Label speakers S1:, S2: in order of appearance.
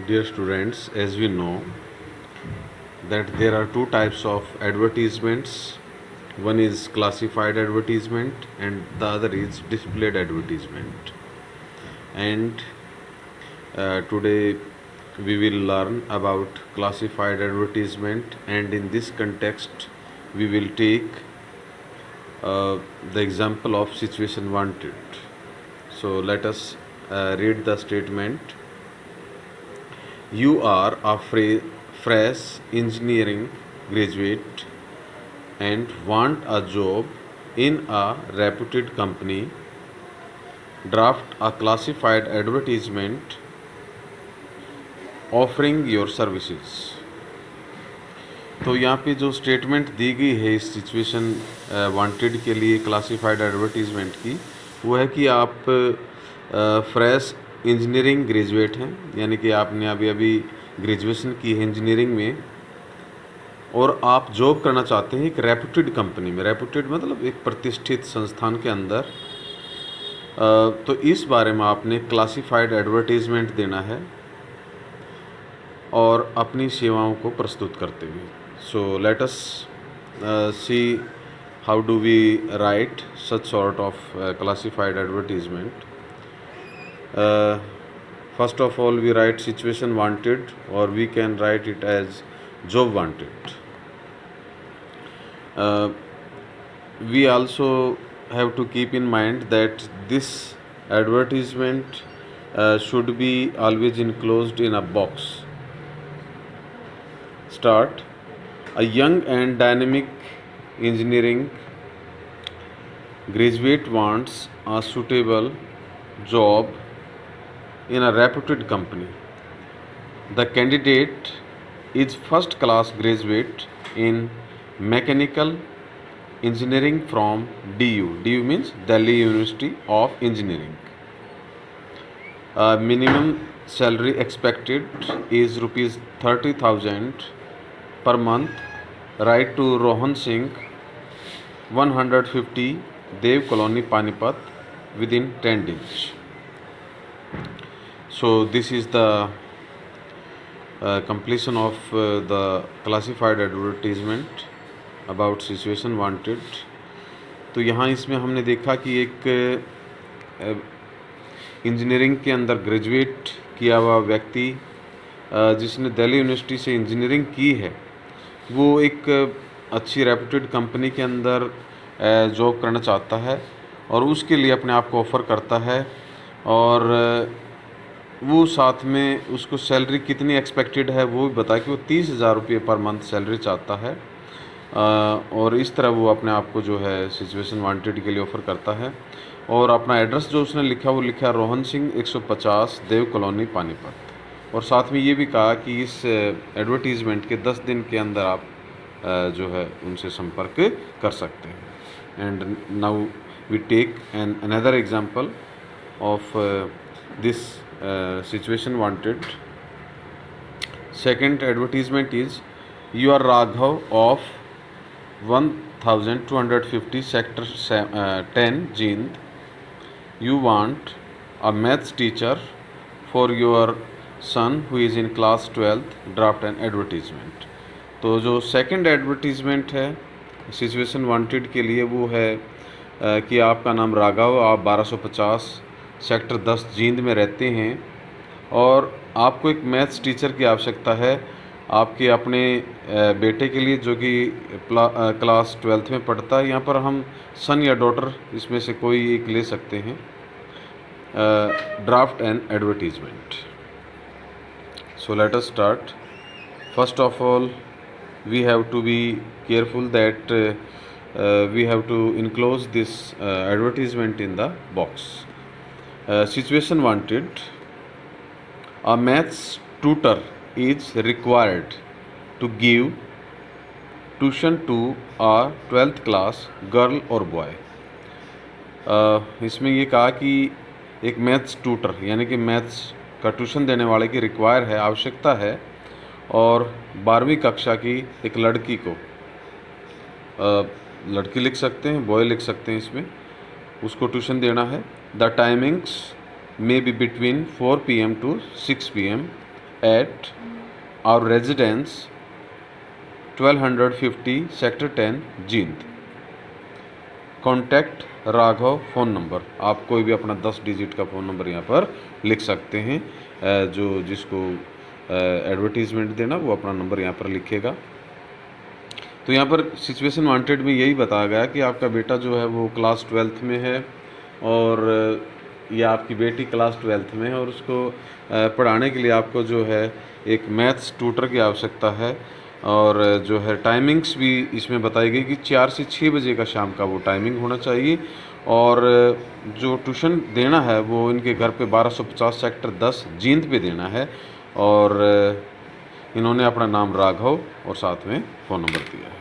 S1: Dear students, as we know that there are two types of advertisements. One is classified advertisement and the other is displayed advertisement. And today we will learn about classified advertisement, and in this context we will take the example of situation wanted. So let us read the statement. You are a fresh engineering graduate and want a job in a reputed company. Draft a classified advertisement offering your services. तो यहाँ पे जो statement दी गई है इस situation wanted के लिए classified advertisement की, वो है कि आप फ्रेश इंजीनियरिंग ग्रेजुएट हैं, यानी कि आपने अभी अभी ग्रेजुएशन की है इंजीनियरिंग में और आप जॉब करना चाहते हैं एक रेपुटेड कंपनी में। रेपुटेड मतलब एक प्रतिष्ठित संस्थान के अंदर। तो इस बारे में आपने क्लासिफाइड एडवर्टीज़मेंट देना है और अपनी सेवाओं को प्रस्तुत करते हुए। So let us see how do we write such sort of classified advertisement. First of all, we write situation wanted, or we can write it as job wanted. We also have to keep in mind that this advertisement should be always enclosed in a box. Start. A young and dynamic engineering graduate wants a suitable job in a reputed company. The candidate is first class graduate in mechanical engineering from DU. DU means Delhi University of Engineering. Minimum salary expected is rupees 30,000 per month. Write to Rohan Singh, 150 Dev Colony, Panipat, within 10 days. So this is the completion of the classified advertisement about situation wanted. तो यहाँ इसमें हमने देखा कि एक engineering के अंदर graduate किया हुआ व्यक्ति जिसने दिल्ली यूनिवर्सिटी से इंजीनियरिंग की है, वो एक अच्छी रेप्यूटेड कंपनी के अंदर जॉब करना चाहता है और उसके लिए अपने आप को ऑफ़र करता है, और वो साथ में उसको सैलरी कितनी एक्सपेक्टेड है वो भी बताया कि वो 30,000 रुपये पर मंथ सैलरी चाहता है, और इस तरह वो अपने आप को जो है सिचुएशन वांटेड के लिए ऑफ़र करता है। और अपना एड्रेस जो उसने लिखा वो लिखा रोहन सिंह 150 देव कॉलोनी पानीपत, और साथ में ये भी कहा कि इस एडवर्टीज़मेंट के 10 दिन के अंदर आप जो है उनसे संपर्क कर सकते हैं। And now we take an another example of this situation wanted. Second advertisement is, you are Raghav of 1250 sector 10 Jind. You want a maths teacher for your son who is in class 12th. Draft an advertisement. तो जो second advertisement है situation wanted के लिए वो है कि आपका नाम राघव, आप 1250 सेक्टर 10 जींद में रहते हैं और आपको एक मैथ्स टीचर की आवश्यकता है आपके अपने बेटे के लिए जो कि क्लास 12th में पढ़ता है। यहाँ पर हम सन या डॉटर इसमें से कोई एक ले सकते हैं। Draft an advertisement. So let us start. First of all we have to be careful that we have to enclose this advertisement in the box. Situation wanted. A maths tutor is required to give tuition to a 12th class girl or boy. इसमें ये कहा कि एक maths tutor यानी कि maths का tuition देने वाले की रिक्वायर है, आवश्यकता है, और 12वीं कक्षा की एक लड़की को, लड़की लिख सकते हैं, बॉय लिख सकते हैं, इसमें उसको ट्यूशन देना है। The timings may be between 4 PM to 6 PM at our residence 1250 sector 10 Jind. Contact Raghav phone number, आप कोई भी अपना 10 डिजिट का फ़ोन नंबर यहाँ पर लिख सकते हैं। जो जिसको एडवर्टीज़मेंट देना वो अपना नंबर यहाँ पर लिखेगा। तो यहाँ पर सिचुएशन वांटेड में यही बताया गया कि आपका बेटा जो है वो क्लास 12th में है और या आपकी बेटी क्लास 12th में है और उसको पढ़ाने के लिए आपको जो है एक मैथ्स ट्यूटर की आवश्यकता है। और जो है टाइमिंग्स भी इसमें बताई गई कि 4 से 6 बजे का शाम का वो टाइमिंग होना चाहिए। और जो ट्यूशन देना है वो इनके घर पे 1250 सेक्टर 10 जींद पे देना है। और इन्होंने अपना नाम राघव और साथ में फ़ोन नंबर दिया है।